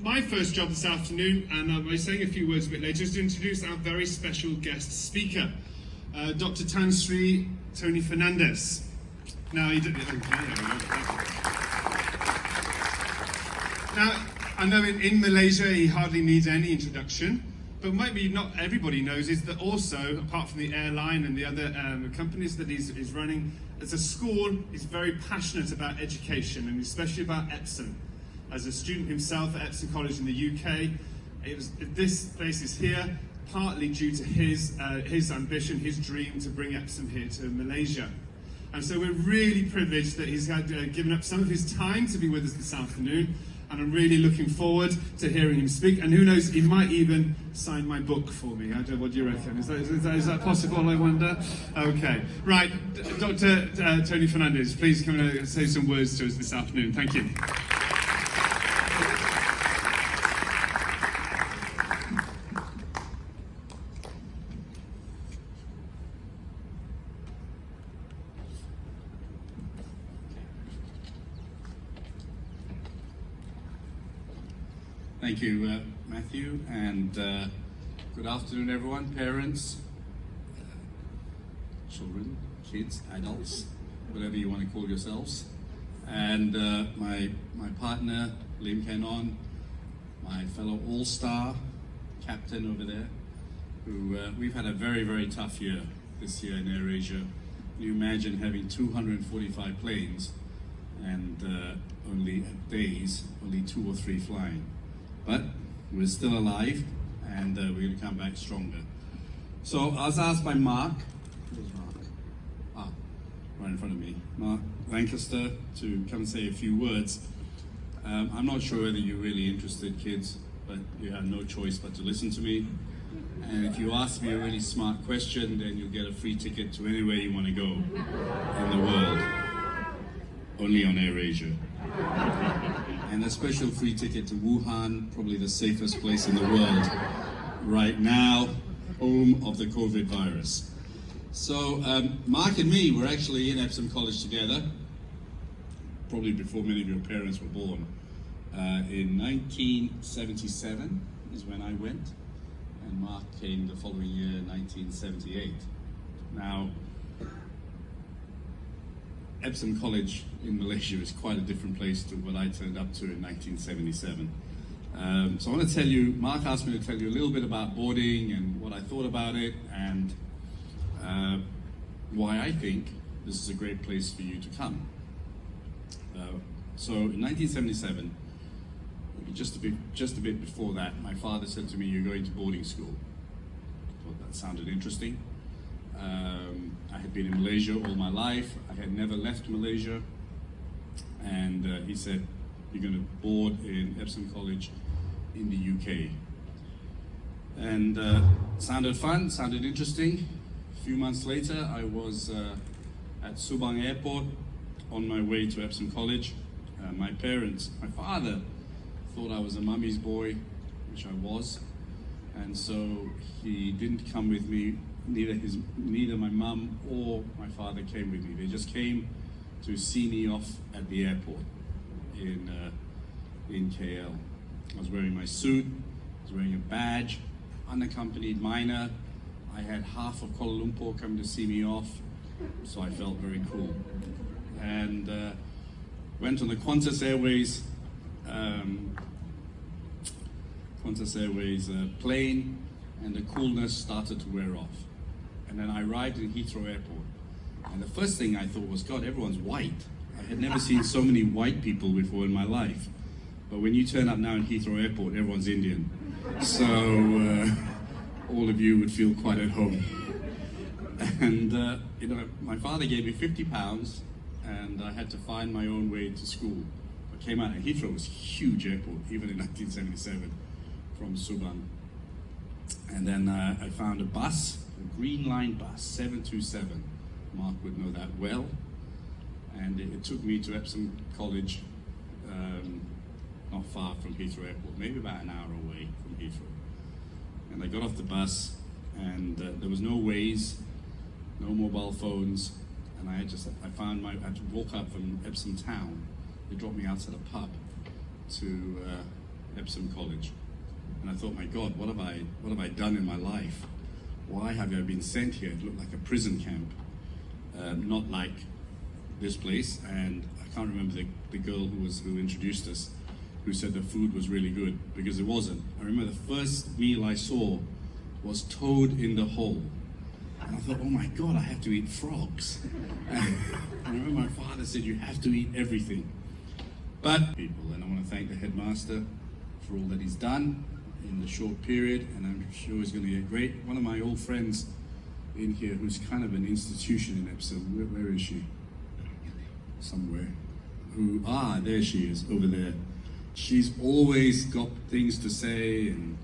my first job this afternoon, and I'll be saying a few words a bit later, is to introduce our very special guest speaker, Dr. Tan Sri Tony Fernandes. Now, Now, I know in Malaysia he hardly needs any introduction, but maybe not everybody knows is that also, apart from the airline and the other companies that he's running, as a school, he's very passionate about education, and especially about Epsom. As a student himself at Epsom College in the UK, this place is here partly due to his ambition, his dream to bring Epsom here to Malaysia. And so we're really privileged that he's given up some of his time to be with us this afternoon. And I'm really looking forward to hearing him speak. And who knows, he might even sign my book for me. What do you reckon? Is that possible, I wonder? Okay. Right, Dr. Tony Fernandes, please come and say some words to us this afternoon. Thank you. Thank you, Matthew, and good afternoon, everyone, parents, children, kids, adults, whatever you want to call yourselves, and my partner, Lim Kenon, my fellow all-star captain over there, who we've had a very, very tough year this year in AirAsia. Can you imagine having 245 planes and only at days, only 2 or 3 flying? But we're still alive, and we're going to come back stronger. So I was asked by Mark, where's Mark? Right in front of me, Mark Lancaster, to come and say a few words. I'm not sure whether you're really interested, kids, but you have no choice but to listen to me. And if you ask me a really smart question, then you'll get a free ticket to anywhere you want to go in the world, only on AirAsia. And a special free ticket to Wuhan, probably the safest place in the world right now, home of the COVID virus. So Mark and me were actually in Epsom College together, probably before many of your parents were born. In 1977 is when I went, and Mark came the following year, 1978. Now, Epsom College in Malaysia is quite a different place to what I turned up to in 1977. So I want to tell you, Mark asked me to tell you a little bit about boarding and what I thought about it, and why I think this is a great place for you to come. So in 1977, just a bit before that, my father said to me, "You're going to boarding school." I thought that sounded interesting. I had been in Malaysia all my life. I had never left Malaysia. And he said, "You're going to board in Epsom College in the UK." And sounded fun, sounded interesting. A few months later, I was at Subang Airport on my way to Epsom College. My father thought I was a mummy's boy, which I was. And so he didn't come with me. Neither my mum or my father came with me. They just came to see me off at the airport in KL. I was wearing my suit, I was wearing a badge, unaccompanied minor. I had half of Kuala Lumpur come to see me off, so I felt very cool. And went on the Qantas Airways plane, and the coolness started to wear off. And then I arrived in Heathrow Airport. And the first thing I thought was, God, everyone's white. I had never seen so many white people before in my life. But when you turn up now in Heathrow Airport, everyone's Indian. So all of you would feel quite at home. And my father gave me £50, and I had to find my own way to school. I came out, and Heathrow was a huge airport, even in 1977, from Subang. And then I found a bus, a Green Line bus, 727. Mark would know that well. And it took me to Epsom College, not far from Heathrow Airport, maybe about an hour away from Heathrow. And I got off the bus, and there was no Waze, no mobile phones, and I had to walk up from Epsom town. They dropped me outside a pub to Epsom College. And I thought, my God, what have I done in my life? Why have I been sent here? It looked like a prison camp, not like this place. And I can't remember the girl who introduced us, who said the food was really good, because it wasn't. I remember the first meal I saw was toad in the hole. And I thought, oh my God, I have to eat frogs. And I remember my father said, you have to eat everything. But people, and I want to thank the headmaster for all that he's done in the short period, and I'm sure he's going to get great. One of my old friends in here, who's kind of an institution in Epsom, where is she? Somewhere. There she is, over there. She's always got things to say and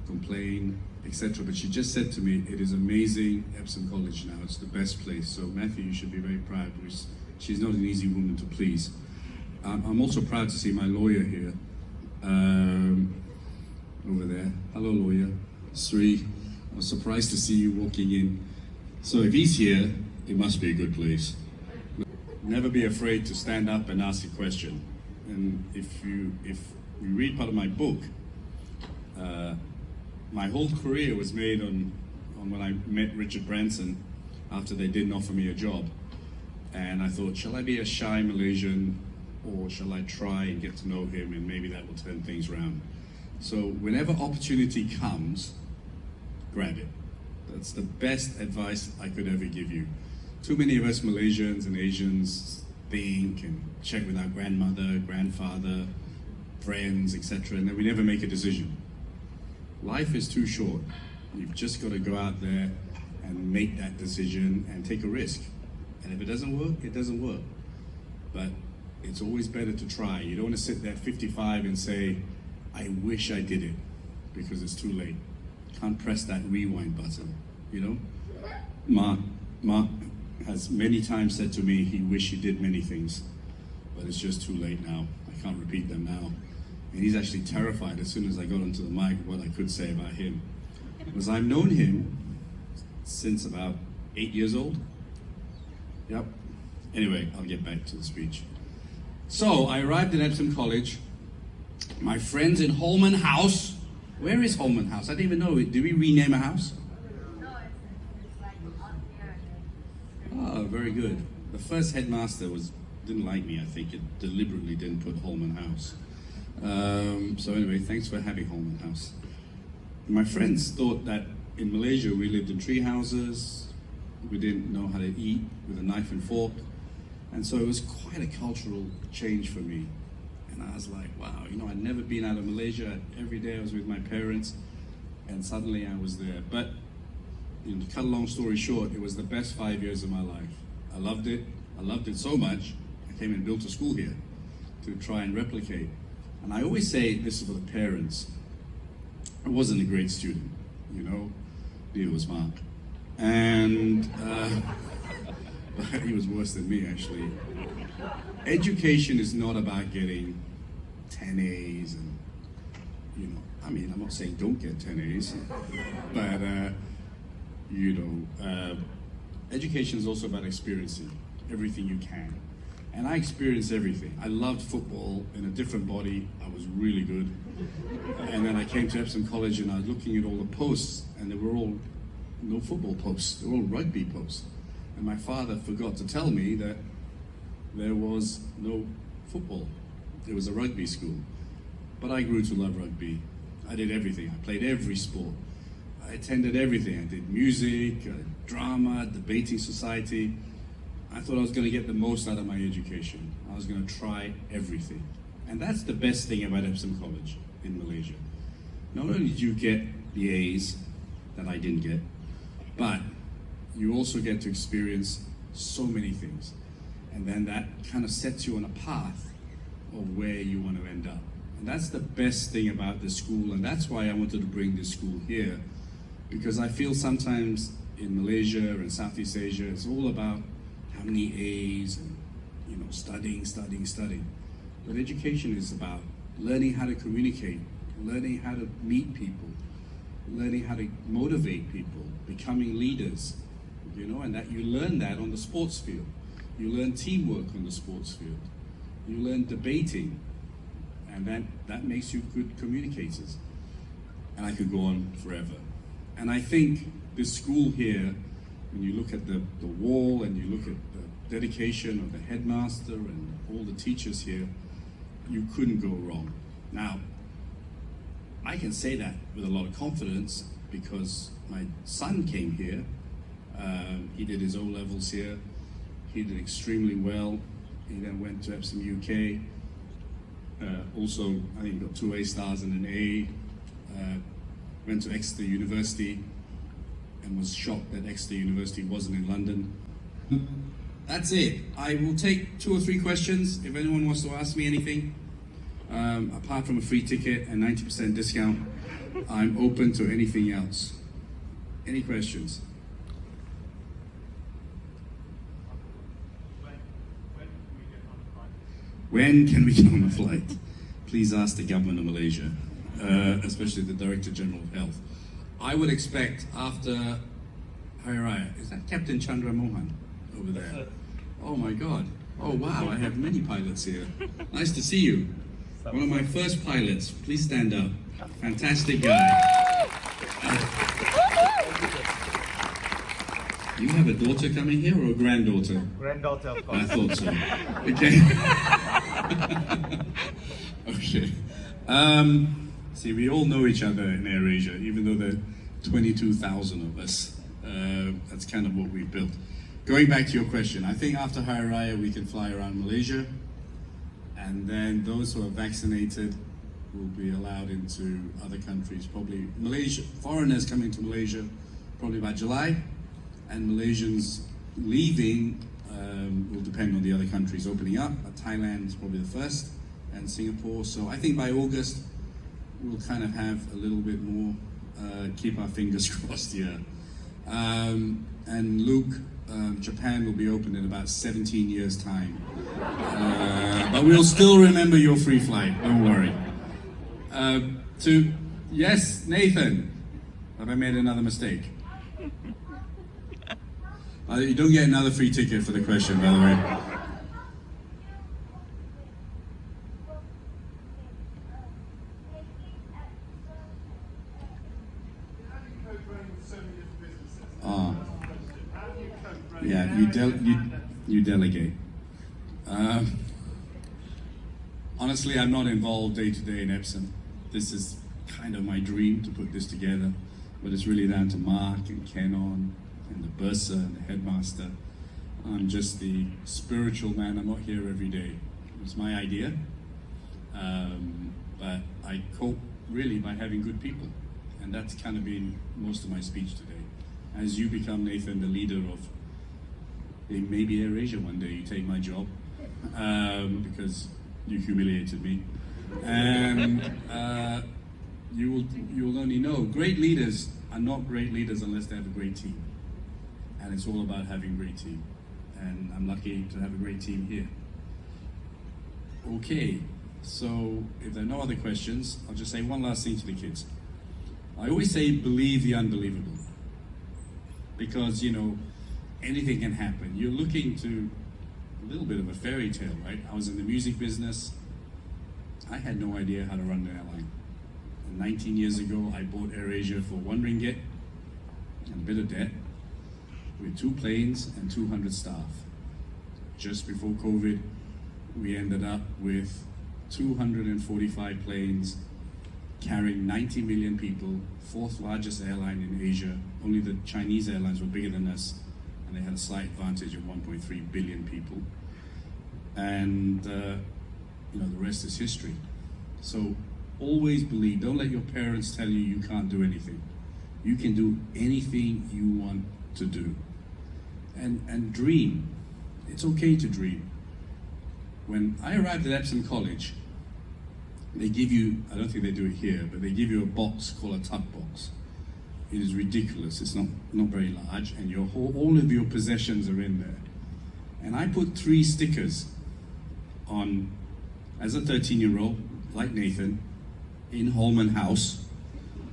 complain, etc. But she just said to me, it is amazing, Epsom College now, it's the best place. So Matthew, you should be very proud, because she's not an easy woman to please. I'm also proud to see my lawyer here, over there. Hello, lawyer. Sri. I was surprised to see you walking in. So if he's here, it must be a good place. Never be afraid to stand up and ask a question. And if you read part of my book, my whole career was made on when I met Richard Branson after they didn't offer me a job. And I thought, shall I be a shy Malaysian, or shall I try and get to know him, and maybe that will turn things around? So whenever opportunity comes, grab it. That's the best advice I could ever give you. Too many of us Malaysians and Asians think and check with our grandmother, grandfather, friends, etc., and then we never make a decision. Life is too short. You've just got to go out there and make that decision and take a risk. And if it doesn't work, it doesn't work. But it's always better to try. You don't want to sit there at 55 and say, I wish I did it, because it's too late. Can't press that rewind button, you know? Mark has many times said to me he wished he did many things, but it's just too late now. I can't repeat them now. And he's actually terrified as soon as I got onto the mic what I could say about him. Because I've known him since about 8 years old. Yep. Anyway, I'll get back to the speech. So I arrived at Epsom College. My friends in Holman House. Where is Holman House? I didn't even know. Did we rename a house? No, it's like out here. Oh, very good. The first headmaster didn't like me. I think it deliberately didn't put Holman House. So anyway, thanks for having Holman House. My friends thought that in Malaysia we lived in tree houses. We didn't know how to eat with a knife and fork. And so it was quite a cultural change for me. And I was like, wow, you know, I'd never been out of Malaysia. Every day I was with my parents, and suddenly I was there. But you know, to cut a long story short, it was the best 5 years of my life. I loved it. I loved it so much, I came and built a school here to try and replicate. And I always say this is for the parents. I wasn't a great student, you know, neither was Mark. And he was worse than me, actually. Education is not about getting 10 A's and, you know, I mean, I'm not saying don't get 10 A's, but, you know, education is also about experiencing everything you can. And I experienced everything. I loved football in a different body. I was really good. And then I came to Epsom College and I was looking at all the posts, and they were all no football posts, they were all rugby posts. And my father forgot to tell me that there was no football. It was a rugby school. But I grew to love rugby. I did everything. I played every sport. I attended everything. I did music, drama, debating society. I thought I was going to get the most out of my education. I was going to try everything. And that's the best thing about Epsom College in Malaysia. Not only did you get the A's that I didn't get, but you also get to experience so many things. And then that kind of sets you on a path of where you want to end up. And that's the best thing about this school, and that's why I wanted to bring this school here, because I feel sometimes in Malaysia and Southeast Asia, it's all about how many A's and, you know, studying. But education is about learning how to communicate, learning how to meet people, learning how to motivate people, becoming leaders, you know, and that you learn that on the sports field. You learn teamwork on the sports field. You learn debating. And that makes you good communicators. And I could go on forever. And I think this school here, when you look at the wall and you look at the dedication of the headmaster and all the teachers here, you couldn't go wrong. Now, I can say that with a lot of confidence because my son came here. He did his O-levels here. He did extremely well. He then went to Epsom UK. Also, I think he got 2 A stars and an A. Went to Exeter University and was shocked that Exeter University wasn't in London. That's it. I will take 2 or 3 questions if anyone wants to ask me anything. Apart from a free ticket and 90% discount, I'm open to anything else. Any questions? When can we get on a flight? Please ask the government of Malaysia, especially the Director General of Health. I would expect after Hari Raya, is that Captain Chandra Mohan over there? Oh my God. Oh wow, I have many pilots here. Nice to see you. One of my first pilots. Please stand up. Fantastic guy. You have a daughter coming here or a granddaughter? Granddaughter, of course. I thought so. Okay. Okay. See, we all know each other in AirAsia, even though there are 22,000 of us. That's kind of what we've built. Going back to your question, I think after Hari Raya we can fly around Malaysia, and then those who are vaccinated will be allowed into other countries. Probably Malaysia, foreigners coming to Malaysia, probably by July, and Malaysians leaving will depend on the other countries opening up. Thailand is probably the first, and Singapore. So I think by August we'll kind of have a little bit more. Keep our fingers crossed here. And Luke, Japan will be open in about 17 years' time. But we'll still remember your free flight, don't worry. Yes, Nathan, have I made another mistake? You don't get another free ticket for the question, by the way. Yeah, you delegate. Honestly, I'm not involved day to day in Epsom. This is kind of my dream to put this together, but it's really down to Mark and Kenon and the bursar and the headmaster. I'm just the spiritual man. I'm not here every day. It's my idea, but I cope really by having good people, and that's kind of been most of my speech today. As you become, Nathan, the leader of maybe AirAsia one day, you take my job because you humiliated me, and you will only know great leaders are not great leaders unless they have a great team, and it's all about having a great team, and I'm lucky to have a great team here. Okay, so if there are no other questions, I'll just say one last thing to the kids. I always say believe the unbelievable, because you know anything can happen. You're looking to a little bit of a fairy tale, right? I was in the music business. I had no idea how to run an airline. And 19 years ago, I bought AirAsia for 1 ringgit and a bit of debt with 2 planes and 200 staff. Just before COVID, we ended up with 245 planes carrying 90 million people, 4th largest airline in Asia. Only the Chinese airlines were bigger than us, and they had a slight advantage of 1.3 billion people. And you know, the rest is history. So always believe, don't let your parents tell you you can't do anything. You can do anything you want to do. And dream. It's okay to dream. When I arrived at Epsom College, they give you, I don't think they do it here, but they give you a box called a tuck box. It is ridiculous. It's not very large, and all of your possessions are in there. And I put 3 stickers on, as a 13-year-old, like Nathan, in Holman House,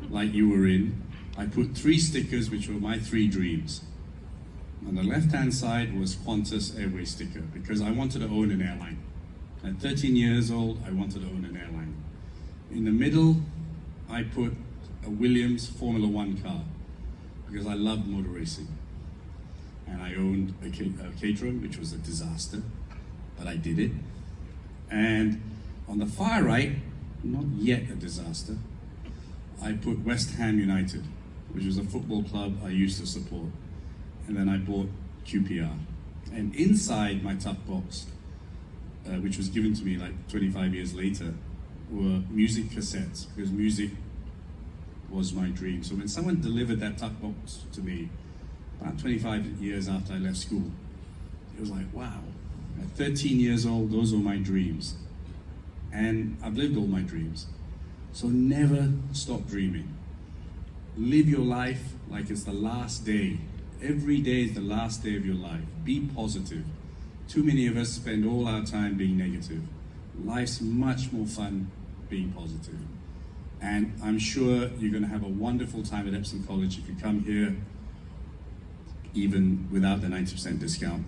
like you were in. I put 3 stickers, which were my 3 dreams. On the left-hand side was Qantas Airways sticker, because I wanted to own an airline. At 13 years old, I wanted to own an airline. In the middle, I put a Williams Formula One car because I loved motor racing. And I owned a Caterham, which was a disaster, but I did it. And on the far right, not yet a disaster, I put West Ham United, which was a football club I used to support. And then I bought QPR. And inside my tuck box, which was given to me like 25 years later, were music cassettes, because music was my dream. So when someone delivered that tuck box to me, about 25 years after I left school, it was like, wow, at 13 years old, those were my dreams. And I've lived all my dreams. So never stop dreaming. Live your life like it's the last day. Every day is the last day of your life. Be positive. Too many of us spend all our time being negative. Life's much more fun being positive. And I'm sure you're going to have a wonderful time at Epsom College if you come here, even without the 90% discount.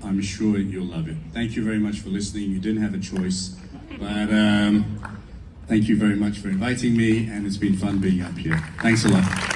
I'm sure you'll love it. Thank you very much for listening. You didn't have a choice, but thank you very much for inviting me, and it's been fun being up here. Thanks a lot.